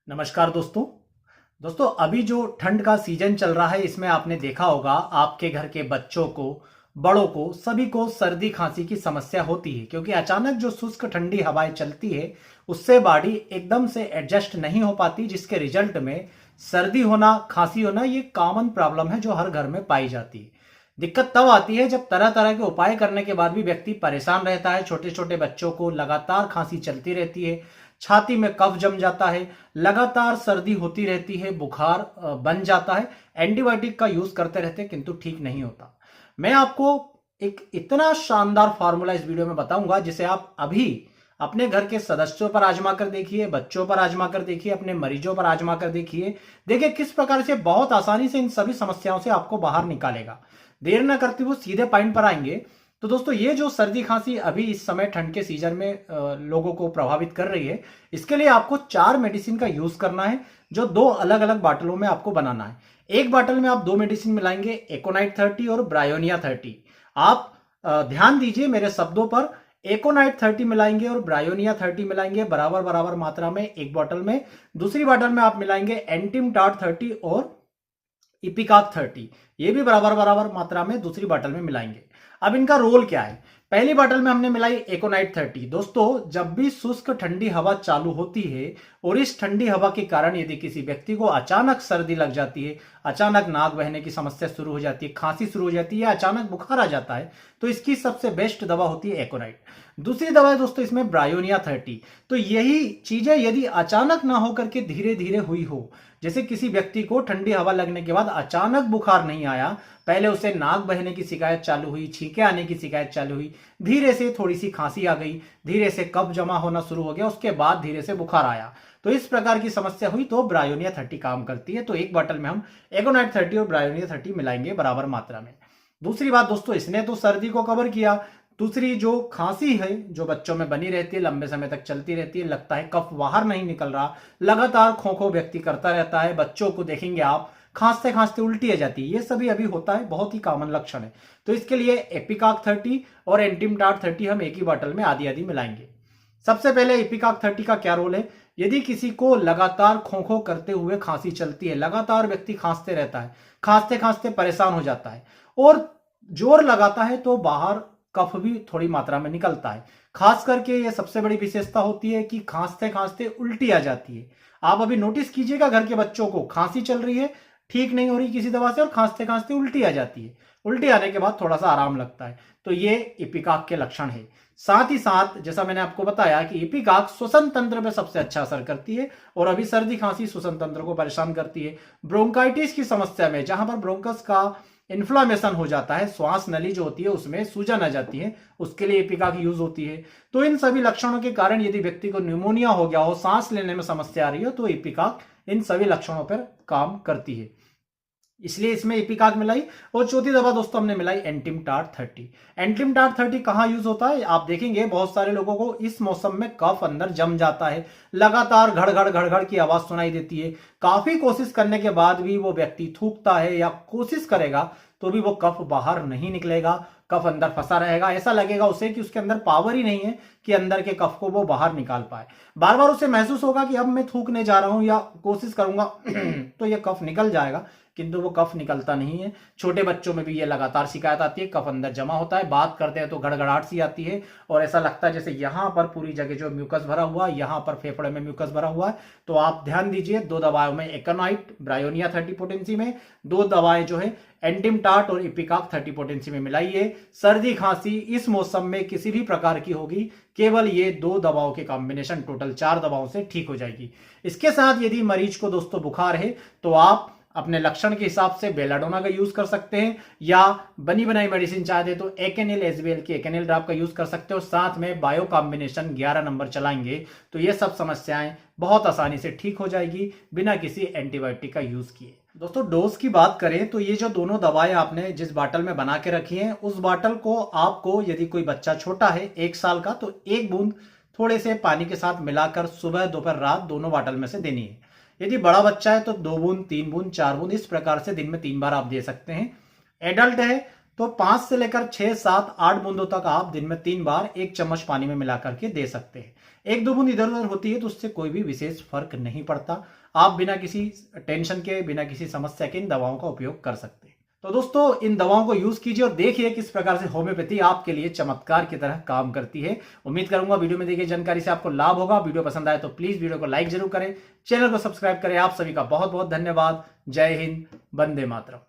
नमस्कार दोस्तों। अभी जो ठंड का सीजन चल रहा है इसमें आपने देखा होगा आपके घर के बच्चों को, बड़ों को, सभी को सर्दी खांसी की समस्या होती है क्योंकि अचानक जो शुष्क ठंडी हवाएं चलती है उससे बॉडी एकदम से एडजस्ट नहीं हो पाती, जिसके रिजल्ट में सर्दी होना, खांसी होना ये कॉमन प्रॉब्लम है जो हर घर में पाई जाती है। दिक्कत तब आती है जब तरह तरह के उपाय करने के बाद भी व्यक्ति परेशान रहता है। छोटे छोटे बच्चों को लगातार खांसी चलती रहती है, छाती में कफ जम जाता है, लगातार सर्दी होती रहती है, बुखार बन जाता है, एंटीबायोटिक का यूज करते रहते हैं किंतु ठीक नहीं होता। मैं आपको एक इतना शानदार फार्मूला इस वीडियो में बताऊंगा जिसे आप अभी अपने घर के सदस्यों पर आजमा कर देखिए, बच्चों पर आजमा कर देखिए, अपने मरीजों पर आजमा कर देखिए। देखिए किस प्रकार से बहुत आसानी से इन सभी समस्याओं से आपको बाहर निकालेगा। देर न करते हुए सीधे पॉइंट पर आएंगे। तो दोस्तों, ये जो सर्दी खांसी अभी इस समय ठंड के सीजन में लोगों को प्रभावित कर रही है, इसके लिए आपको 4 मेडिसिन का यूज करना है जो 2 अलग अलग बाटलों में आपको बनाना है। एक बाटल में आप 2 मेडिसिन मिलाएंगे, एकोनाइट 30 और ब्रायोनिया 30। आप ध्यान दीजिए मेरे शब्दों पर, एकोनाइट 30 मिलाएंगे और ब्रायोनिया 30 मिलाएंगे बराबर बराबर मात्रा में एक बोतल में। दूसरी बोतल में आप मिलाएंगे एंटिमटाट 30 और इपिकाक 30, ये भी बराबर बराबर मात्रा में दूसरी बोतल में मिलाएंगे। अब इनका रोल क्या है? पहली बोतल में हमने मिलाई एकोनाइट 30। दोस्तों, जब भी शुष्क ठंडी हवा चालू होती है और इस ठंडी हवा के कारण यदि किसी व्यक्ति को अचानक सर्दी लग जाती है, अचानक नाक बहने की समस्या शुरू हो जाती है, खांसी शुरू हो जाती है, अचानक बुखार आ जाता है, तो इसकी सबसे बेस्ट दवा होती है एकोनाइट। दूसरी दवा है दोस्तों इसमें ब्रायोनिया 30। तो यही चीजें यदि अचानक ना होकर के धीरे धीरे हुई हो, जैसे किसी व्यक्ति को ठंडी हवा लगने के बाद अचानक बुखार नहीं आया, पहले उसे नाक बहने की शिकायत चालू हुई, छींके आने की शिकायत चालू हुई, धीरे से थोड़ी सी खांसी आ गई, धीरे से कफ जमा होना शुरू हो गया, उसके बाद धीरे से बुखार आया, तो इस प्रकार की समस्या हुई तो ब्रायोनिया 30 काम करती है। तो एक बोतल में हम एगोनाइट 30 और ब्रायोनिया 30 मिलाएंगे बराबर मात्रा में। दूसरी बात दोस्तों, इसने तो सर्दी को कवर किया। दूसरी जो खांसी है जो बच्चों में बनी रहती है, लंबे समय तक चलती रहती है, लगता है कफ बाहर नहीं निकल रहा, लगातार खो व्यक्ति करता रहता है, बच्चों को देखेंगे आप खांसते खांसते उल्टी आ जाती है, ये सभी अभी होता है, बहुत ही कॉमन लक्षण है। तो इसके लिए एपिकाक 30 और एंटिमटाट 30 हम एक ही बोतल में आधी आधी मिलाएंगे। सबसे पहले एपिकाक 30 का क्या रोल है? यदि किसी को लगातार खो करते हुए खांसी चलती है, लगातार व्यक्ति खांसते रहता है, खांसते खांसते परेशान हो जाता है और जोर लगाता है तो बाहर कफ भी थोड़ी मात्रा में निकलता है। खास करके ये सबसे बड़ी विशेषता होती है कि खांसते खांसते उल्टी आ जाती है। आप अभी नोटिस कीजिएगा घर के बच्चों को, खांसी चल रही है, ठीक नहीं हो रही किसी दवा से और खांसते खांसते उल्टी आ जाती है, उल्टी आने के बाद थोड़ा सा आराम लगता है, तो ये इपिकाक के लक्षण है। साथ ही साथ जैसा मैंने आपको बताया कि इपिकाक श्वसन तंत्र पे सबसे अच्छा असर करती है और अभी सर्दी खांसी श्वसन तंत्र को परेशान करती है। ब्रोंकाइटिस की समस्या में जहां पर ब्रोंकस का इन्फ्लामेशन हो जाता है, श्वास नली जो होती है उसमें सूजन आ जाती है, उसके लिए इपिकाक यूज होती है। तो इन सभी लक्षणों के कारण यदि व्यक्ति को न्यूमोनिया हो गया हो, सांस लेने में समस्या आ रही हो, तो इपिकाक इन सभी लक्षणों पर काम करती है, इसलिए इसमें इपिकाक मिलाई। और चौथी दवा दोस्तों हमने मिलाई एंटिमटाट 30। एंटिमटाट 30 कहां यूज होता है? आप देखेंगे बहुत सारे लोगों को इस मौसम में कफ अंदर जम जाता है, लगातार घड़ घड़ की आवाज सुनाई देती है, काफी कोशिश करने के बाद भी वो व्यक्ति थूकता है या कोशिश करेगा तो भी वो कफ बाहर नहीं निकलेगा, कफ अंदर फंसा रहेगा, ऐसा लगेगा उसे कि उसके अंदर पावर ही नहीं है कि अंदर के कफ को वो बाहर निकाल पाए। बार बार उसे महसूस होगा कि अब मैं थूकने जा रहा हूं या कोशिश करूंगा तो ये कफ निकल जाएगा, किंतु वो कफ निकलता नहीं है। छोटे बच्चों में भी ये लगातार शिकायत आती है, कफ अंदर जमा होता है, बात करते हैं तो गड़गड़ाहट सी आती है और ऐसा लगता है जैसे यहां पर पूरी जगह जो म्यूकस भरा हुआ है, यहां पर फेफड़े में म्यूकस भरा हुआ है। तो आप ध्यान दीजिए, 2 दवाओं में एकोनाइट ब्रायोनिया 30 पोटेंसी में, 2 दवाएं जो है एंटिमटाट और इपिकाक 30 पोटेंसी में मिलाइए। सर्दी खांसी इस मौसम में किसी भी प्रकार की होगी, केवल ये 2 दवाओं के कॉम्बिनेशन टोटल 4 दवाओं से ठीक हो जाएगी। इसके साथ यदि मरीज को दोस्तों बुखार है तो आप अपने लक्षण के हिसाब से बेलाडोना का यूज कर सकते हैं या बनी बनाई मेडिसिन चाहते तो एकेनिल एसबीएल की एकेनिल ड्रॉप का यूज कर सकते हो। साथ में बायो कॉम्बिनेशन 11 नंबर चलाएंगे तो ये सब समस्याएं बहुत आसानी से ठीक हो जाएगी बिना किसी एंटीबायोटिक का यूज किए। दोस्तों, डोज की बात करें तो ये जो दोनों दवाएं आपने जिस बाटल में बना के रखी हैं, उस बाटल को आपको यदि कोई बच्चा छोटा है 1 साल का तो 1 बूंद थोड़े से पानी के साथ मिलाकर सुबह दोपहर रात दोनों बाटल में से देनी है। यदि बड़ा बच्चा है तो 2 बूंद 3 बूंद 4 बूंद इस प्रकार से दिन में 3 बार आप दे सकते हैं। एडल्ट है तो 5 से लेकर 6 7 8 बूंदों तक आप दिन में 3 बार 1 चम्मच पानी में मिला करके दे सकते हैं। एक दो बूंद इधर उधर होती है तो उससे कोई भी विशेष फर्क नहीं पड़ता। आप बिना किसी टेंशन के, बिना किसी समस्या के इन दवाओं का उपयोग कर सकते हैं। तो दोस्तों, इन दवाओं को यूज कीजिए और देखिए किस प्रकार से होम्योपैथी आपके लिए चमत्कार की तरह काम करती है। उम्मीद करूंगा वीडियो में दी गई जानकारी से आपको लाभ होगा। वीडियो पसंद आए तो प्लीज वीडियो को लाइक जरूर करें, चैनल को सब्सक्राइब करें। आप सभी का बहुत बहुत धन्यवाद। जय हिंद, वंदे मातरम।